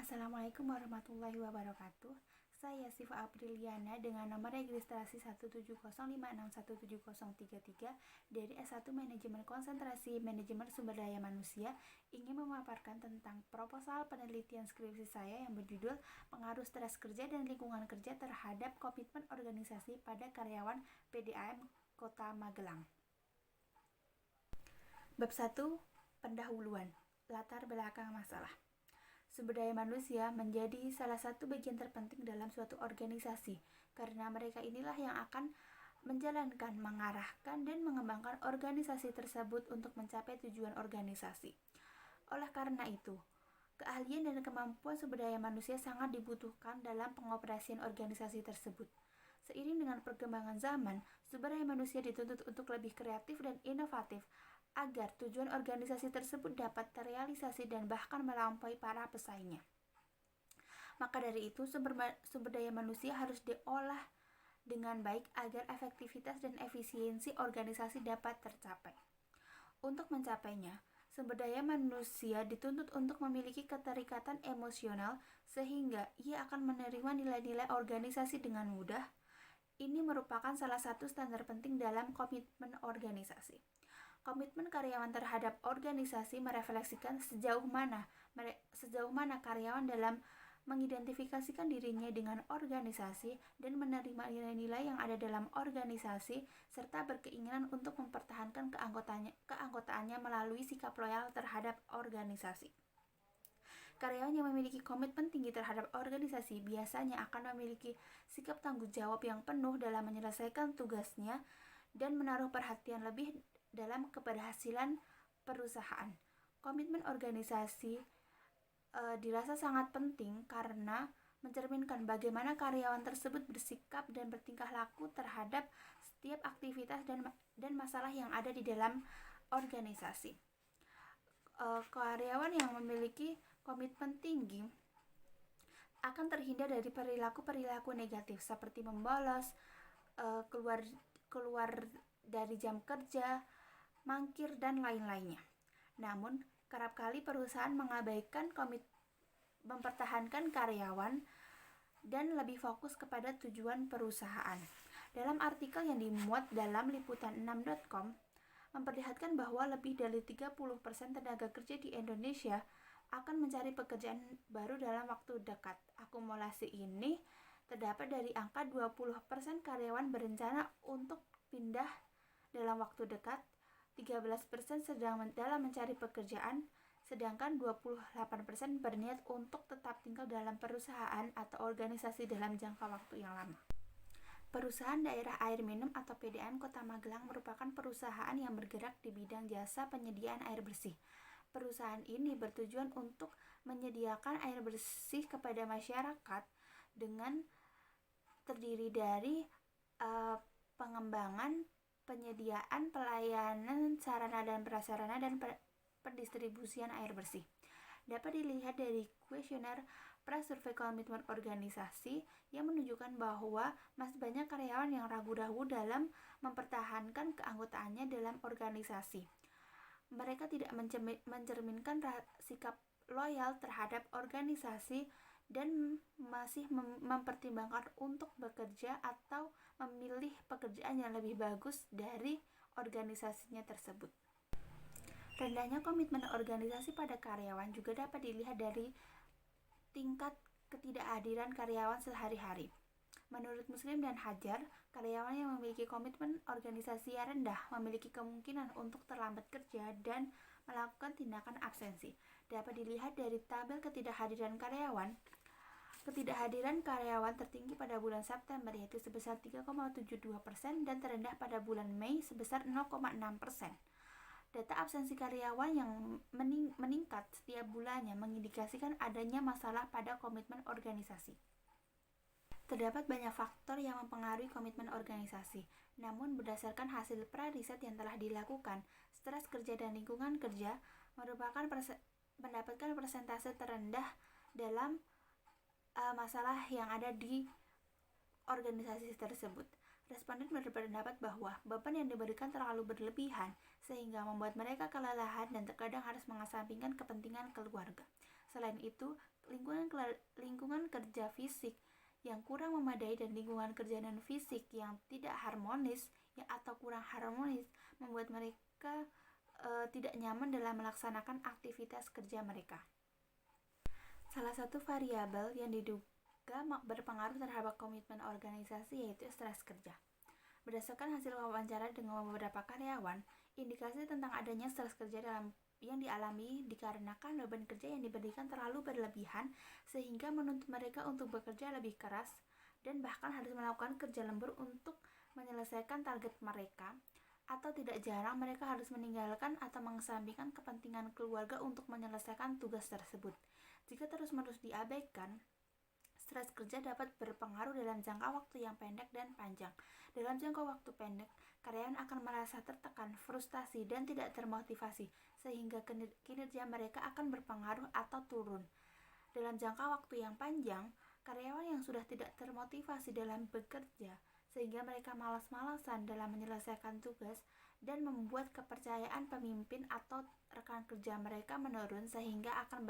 Assalamualaikum warahmatullahi wabarakatuh. Saya Siva Apriliana dengan nomor registrasi 17056170033 dari S1 Manajemen Konsentrasi Manajemen Sumber Daya Manusia ingin memaparkan tentang proposal penelitian skripsi saya yang berjudul Pengaruh Stres Kerja dan Lingkungan Kerja terhadap Komitmen Organisasi pada Karyawan PDAM Kota Magelang. Bab 1. Pendahuluan. Latar belakang masalah. Sumber daya manusia menjadi salah satu bagian terpenting dalam suatu organisasi karena mereka inilah yang akan menjalankan, mengarahkan, dan mengembangkan organisasi tersebut untuk mencapai tujuan organisasi. Oleh karena itu, keahlian dan kemampuan sumber daya manusia sangat dibutuhkan dalam pengoperasian organisasi tersebut. Seiring dengan perkembangan zaman, sumber daya manusia dituntut untuk lebih kreatif dan inovatif agar tujuan organisasi tersebut dapat terrealisasi dan bahkan melampaui para pesaingnya. Maka dari itu, sumber daya manusia harus diolah dengan baik agar efektivitas dan efisiensi organisasi dapat tercapai. Untuk mencapainya, sumber daya manusia dituntut untuk memiliki keterikatan emosional sehingga ia akan menerima nilai-nilai organisasi dengan mudah. Ini merupakan salah satu standar penting dalam komitmen organisasi. Komitmen karyawan terhadap organisasi merefleksikan sejauh mana karyawan dalam mengidentifikasikan dirinya dengan organisasi dan menerima nilai-nilai yang ada dalam organisasi serta berkeinginan untuk mempertahankan keanggotaannya melalui sikap loyal terhadap organisasi. Karyawan yang memiliki komitmen tinggi terhadap organisasi biasanya akan memiliki sikap tanggung jawab yang penuh dalam menyelesaikan tugasnya dan menaruh perhatian lebih dalam keberhasilan perusahaan. Komitmen organisasi dirasa sangat penting karena mencerminkan bagaimana karyawan tersebut bersikap dan bertingkah laku terhadap setiap aktivitas dan masalah yang ada di dalam organisasi. Karyawan yang memiliki komitmen tinggi akan terhindar dari perilaku negatif seperti membolos, keluar dari jam kerja, mangkir, dan lain-lainnya. Namun, kerap kali perusahaan mengabaikan mempertahankan karyawan dan lebih fokus kepada tujuan perusahaan. Dalam artikel yang dimuat dalam liputan6.com, memperlihatkan bahwa lebih dari 30% tenaga kerja di Indonesia akan mencari pekerjaan baru dalam waktu dekat. Akumulasi ini terdapat dari angka 20% karyawan berencana untuk pindah dalam waktu dekat, 13% sedang dalam mencari pekerjaan, sedangkan 28% berniat untuk tetap tinggal dalam perusahaan atau organisasi dalam jangka waktu yang lama. Perusahaan Daerah Air Minum atau PDAM Kota Magelang merupakan perusahaan yang bergerak di bidang jasa penyediaan air bersih. Perusahaan ini bertujuan untuk menyediakan air bersih kepada masyarakat dengan terdiri dari pengembangan, penyediaan, pelayanan, sarana dan prasarana, dan pendistribusian air bersih. Dapat dilihat dari kuesioner prasurvei komitmen organisasi yang menunjukkan bahwa masih banyak karyawan yang ragu-ragu dalam mempertahankan keanggotaannya dalam organisasi. Mereka tidak mencerminkan sikap loyal terhadap organisasi dan masih mempertimbangkan untuk bekerja atau memilih pekerjaan yang lebih bagus dari organisasinya tersebut. Rendahnya komitmen organisasi pada karyawan juga dapat dilihat dari tingkat ketidakhadiran karyawan sehari-hari. Menurut Muslim dan Hajar, karyawan yang memiliki komitmen organisasi yang rendah memiliki kemungkinan untuk terlambat kerja dan melakukan tindakan absensi. Dapat dilihat dari tabel ketidakhadiran karyawan. Ketidakhadiran karyawan tertinggi pada bulan September yaitu sebesar 3,72% dan terendah pada bulan Mei sebesar 0,6%. Data absensi karyawan yang meningkat setiap bulannya mengindikasikan adanya masalah pada komitmen organisasi. Terdapat banyak faktor yang mempengaruhi komitmen organisasi. Namun berdasarkan hasil pra-riset yang telah dilakukan, stres kerja dan lingkungan kerja mendapatkan persentase terendah dalam masalah yang ada di organisasi tersebut. Responden berpendapat bahwa beban yang diberikan terlalu berlebihan sehingga membuat mereka kelelahan dan terkadang harus mengesampingkan kepentingan keluarga. Selain itu, lingkungan kerja fisik yang kurang memadai dan lingkungan kerja non-fisik yang tidak harmonis atau kurang harmonis membuat mereka tidak nyaman dalam melaksanakan aktivitas kerja mereka. Salah satu variabel yang diduga berpengaruh terhadap komitmen organisasi yaitu stres kerja. Berdasarkan hasil wawancara dengan beberapa karyawan, indikasi tentang adanya stres kerja yang dialami dikarenakan beban kerja yang diberikan terlalu berlebihan sehingga menuntut mereka untuk bekerja lebih keras dan bahkan harus melakukan kerja lembur untuk menyelesaikan target mereka, atau tidak jarang mereka harus meninggalkan atau mengesampingkan kepentingan keluarga untuk menyelesaikan tugas tersebut. Jika terus-menerus diabaikan, stres kerja dapat berpengaruh dalam jangka waktu yang pendek dan panjang. Dalam jangka waktu pendek, karyawan akan merasa tertekan, frustasi, dan tidak termotivasi, sehingga kinerja mereka akan berpengaruh atau turun. Dalam jangka waktu yang panjang, karyawan yang sudah tidak termotivasi dalam bekerja, sehingga mereka malas-malasan dalam menyelesaikan tugas, dan membuat kepercayaan pemimpin atau rekan kerja mereka menurun sehingga akan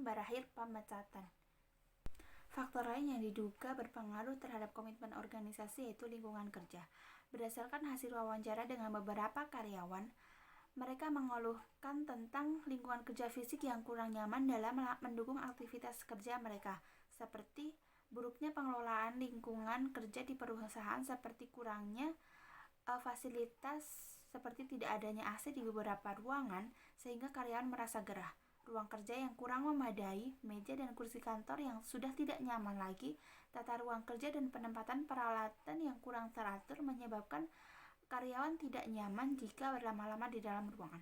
berakhir pemecatan. Faktor lain yang diduga berpengaruh terhadap komitmen organisasi yaitu lingkungan kerja. Berdasarkan hasil wawancara dengan beberapa karyawan, mereka mengeluhkan tentang lingkungan kerja fisik yang kurang nyaman dalam mendukung aktivitas kerja mereka, seperti buruknya pengelolaan lingkungan kerja di perusahaan, seperti kurangnya fasilitas seperti tidak adanya AC di beberapa ruangan sehingga karyawan merasa gerah, ruang kerja yang kurang memadai, meja dan kursi kantor yang sudah tidak nyaman lagi, tata ruang kerja dan penempatan peralatan yang kurang teratur menyebabkan karyawan tidak nyaman jika berlama-lama di dalam ruangan.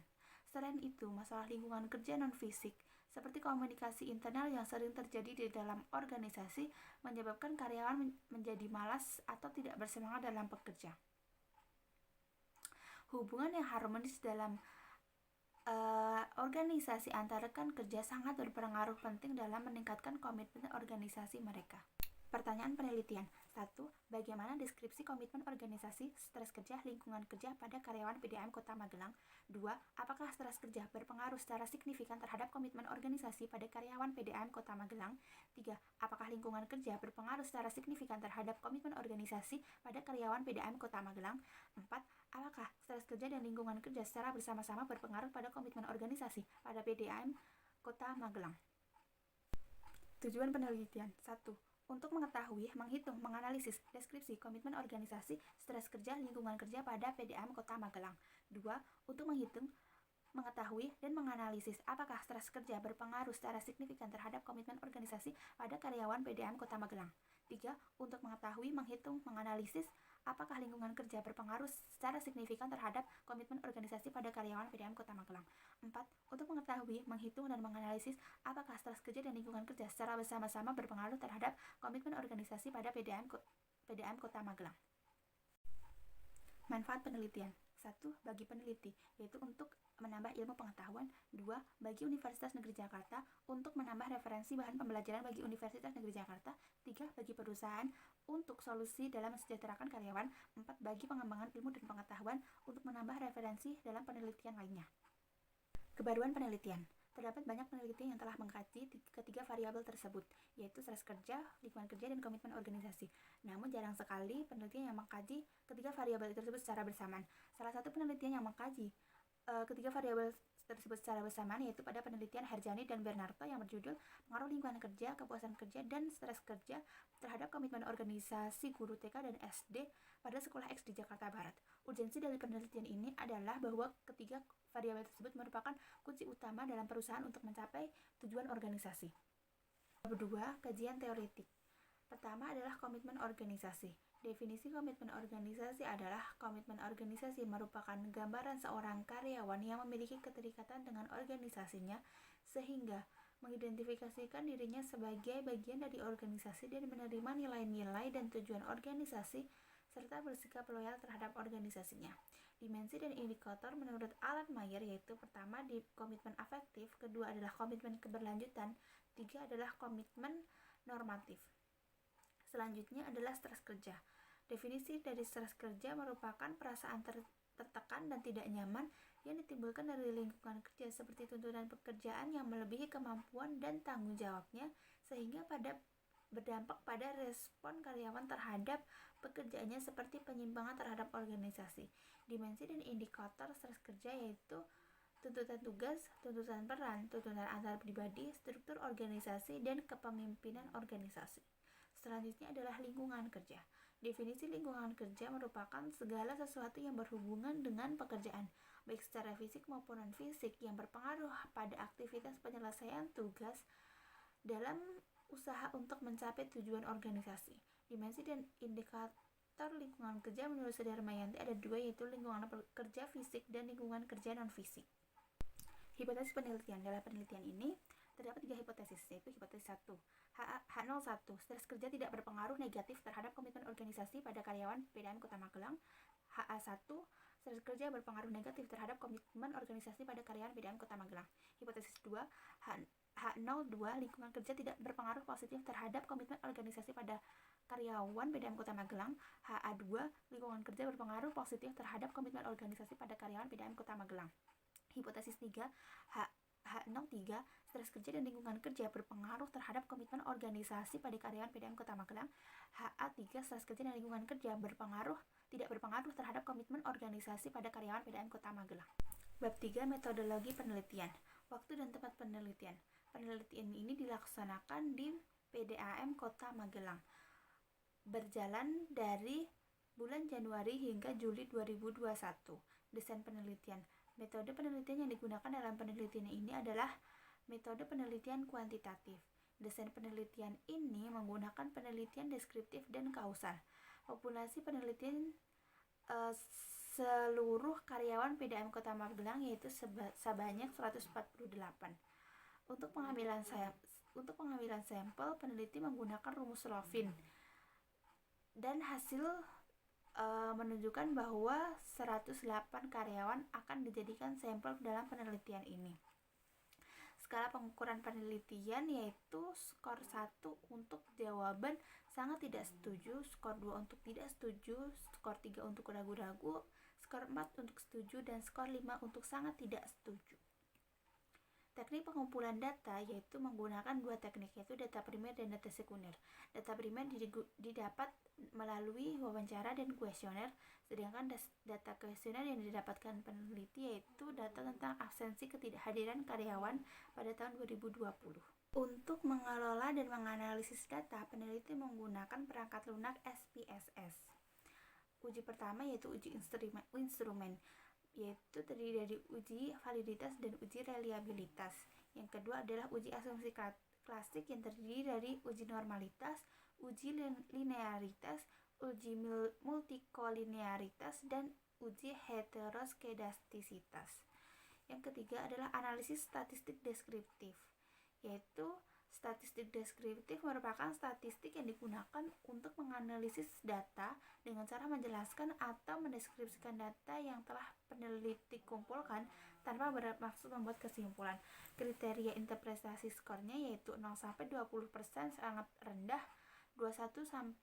Selain itu, masalah lingkungan kerja non-fisik seperti komunikasi internal yang sering terjadi di dalam organisasi menyebabkan karyawan menjadi malas atau tidak bersemangat dalam bekerja. Hubungan yang harmonis dalam organisasi antara rekan kerja sangat berpengaruh penting dalam meningkatkan komitmen organisasi mereka. Pertanyaan penelitian. 1. Bagaimana deskripsi komitmen organisasi stres kerja lingkungan kerja pada karyawan PDAM Kota Magelang? 2. Apakah stres kerja berpengaruh secara signifikan terhadap komitmen organisasi pada karyawan PDAM Kota Magelang? 3. Apakah lingkungan kerja berpengaruh secara signifikan terhadap komitmen organisasi pada karyawan PDAM Kota Magelang? 4. Apakah stres kerja dan lingkungan kerja secara bersama-sama berpengaruh pada komitmen organisasi pada PDAM Kota Magelang? Tujuan penelitian. 1. Untuk mengetahui, menghitung, menganalisis deskripsi komitmen organisasi stres kerja lingkungan kerja pada PDAM Kota Magelang. 2. Untuk menghitung, mengetahui, dan menganalisis apakah stres kerja berpengaruh secara signifikan terhadap komitmen organisasi pada karyawan PDAM Kota Magelang. 3. Untuk mengetahui, menghitung, menganalisis apakah lingkungan kerja berpengaruh secara signifikan terhadap komitmen organisasi pada karyawan PDAM Kota Magelang. 4. Untuk mengetahui, menghitung, dan menganalisis apakah stres kerja dan lingkungan kerja secara bersama-sama berpengaruh terhadap komitmen organisasi pada PDAM Kota Magelang. Manfaat penelitian. 1. Bagi peneliti, yaitu untuk menambah ilmu pengetahuan. 2. Bagi Universitas Negeri Jakarta, untuk menambah referensi bahan pembelajaran bagi Universitas Negeri Jakarta. 3. Bagi perusahaan, untuk solusi dalam mensejahterakan karyawan. 4. Bagi pengembangan ilmu dan pengetahuan, untuk menambah referensi dalam penelitian lainnya. Kebaruan penelitian. Terdapat banyak penelitian yang telah mengkaji ketiga variabel tersebut, yaitu stres kerja, lingkungan kerja, dan komitmen organisasi. Namun jarang sekali penelitian yang mengkaji ketiga variabel tersebut secara bersamaan. Salah satu penelitian yang mengkaji ketiga variabel tersebut secara bersamaan yaitu pada penelitian Herjani dan Bernarto yang berjudul Pengaruh Lingkungan Kerja, Kepuasan Kerja, dan Stres Kerja terhadap Komitmen Organisasi Guru TK dan SD pada Sekolah X di Jakarta Barat. Urgensi dari penelitian ini adalah bahwa ketiga variabel tersebut merupakan kunci utama dalam perusahaan untuk mencapai tujuan organisasi. Kedua, kajian teoretik. Pertama adalah komitmen organisasi. Definisi komitmen organisasi adalah komitmen organisasi merupakan gambaran seorang karyawan yang memiliki keterikatan dengan organisasinya sehingga mengidentifikasikan dirinya sebagai bagian dari organisasi dan menerima nilai-nilai dan tujuan organisasi serta bersikap loyal terhadap organisasinya. Dimensi dan indikator menurut Alan Mayer yaitu pertama di komitmen afektif, kedua adalah komitmen keberlanjutan, tiga adalah komitmen normatif. Selanjutnya adalah stres kerja. Definisi dari stres kerja merupakan perasaan tertekan dan tidak nyaman yang ditimbulkan dari lingkungan kerja seperti tuntutan pekerjaan yang melebihi kemampuan dan tanggung jawabnya, sehingga berdampak pada respon karyawan terhadap pekerjaannya seperti penyimpangan terhadap organisasi. Dimensi dan indikator stres kerja yaitu tuntutan tugas, tuntutan peran, tuntutan antar pribadi, struktur organisasi, dan kepemimpinan organisasi. Selanjutnya adalah lingkungan kerja. Definisi lingkungan kerja merupakan segala sesuatu yang berhubungan dengan pekerjaan, baik secara fisik maupun non-fisik, yang berpengaruh pada aktivitas penyelesaian tugas dalam usaha untuk mencapai tujuan organisasi. Dimensi dan indikator lingkungan kerja menurut Saudara Mayanti ada dua, yaitu lingkungan kerja fisik dan lingkungan kerja non-fisik. Hipotesis penelitian. Dalam penelitian ini terdapat 3 hipotesis, yaitu hipotesis 1. H01, stres kerja tidak berpengaruh negatif terhadap komitmen organisasi pada karyawan PDAM Kota Magelang. HA1, stres kerja berpengaruh negatif terhadap komitmen organisasi pada karyawan PDAM Kota Magelang. Hipotesis 2, H02, lingkungan kerja tidak berpengaruh positif terhadap komitmen organisasi pada karyawan PDAM Kota Magelang. HA2, lingkungan kerja berpengaruh positif terhadap komitmen organisasi pada karyawan PDAM Kota Magelang. Hipotesis 3, H03, stres kerja dan lingkungan kerja berpengaruh terhadap komitmen organisasi pada karyawan PDAM Kota Magelang. HA3, stres kerja dan lingkungan kerja tidak berpengaruh terhadap komitmen organisasi pada karyawan PDAM Kota Magelang. Bab 3, metodologi penelitian. Waktu dan tempat penelitian. Penelitian ini dilaksanakan di PDAM Kota Magelang, berjalan dari bulan Januari hingga Juli 2021. Desain penelitian. Metode penelitian yang digunakan dalam penelitian ini adalah metode penelitian kuantitatif. Desain penelitian ini menggunakan penelitian deskriptif dan kausal. Populasi penelitian seluruh karyawan PDAM Kota Magelang yaitu sebanyak 148. Untuk pengambilan sampel, peneliti menggunakan rumus Lovin dan hasil menunjukkan bahwa 108 karyawan akan dijadikan sampel dalam penelitian ini. Skala pengukuran penelitian yaitu skor 1 untuk jawaban sangat tidak setuju, skor 2 untuk tidak setuju, skor 3 untuk ragu-ragu, skor 4 untuk setuju, dan skor 5 untuk sangat tidak setuju. Teknik pengumpulan data yaitu menggunakan 2 teknik, yaitu data primer dan data sekunder. Data primer didapat melalui wawancara dan kuesioner, sedangkan data kuesioner yang didapatkan peneliti yaitu data tentang absensi ketidakhadiran karyawan pada tahun 2020. Untuk mengelola dan menganalisis data, peneliti menggunakan perangkat lunak SPSS. Uji pertama yaitu uji instrumen, yaitu terdiri dari uji validitas dan uji reliabilitas. Yang kedua adalah uji asumsi klasik yang terdiri dari uji normalitas, uji linearitas, uji multikolinearitas, dan uji heteroskedastisitas. Yang ketiga adalah analisis statistik deskriptif, yaitu statistik deskriptif merupakan statistik yang digunakan untuk menganalisis data dengan cara menjelaskan atau mendeskripsikan data yang telah peneliti kumpulkan tanpa bermaksud membuat kesimpulan. Kriteria interpretasi skornya yaitu 0-20% sangat rendah, 21-40%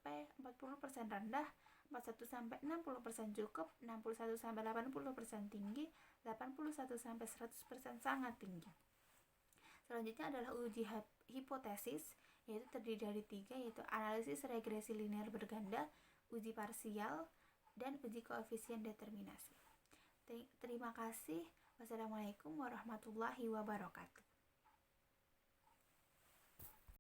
rendah, 41-60% cukup, 61-80% tinggi, 81-100% sangat tinggi. Selanjutnya adalah uji hipotesis, yaitu terdiri dari 3, yaitu analisis regresi linear berganda, uji parsial, dan uji koefisien determinasi. Terima kasih. Wassalamualaikum warahmatullahi wabarakatuh.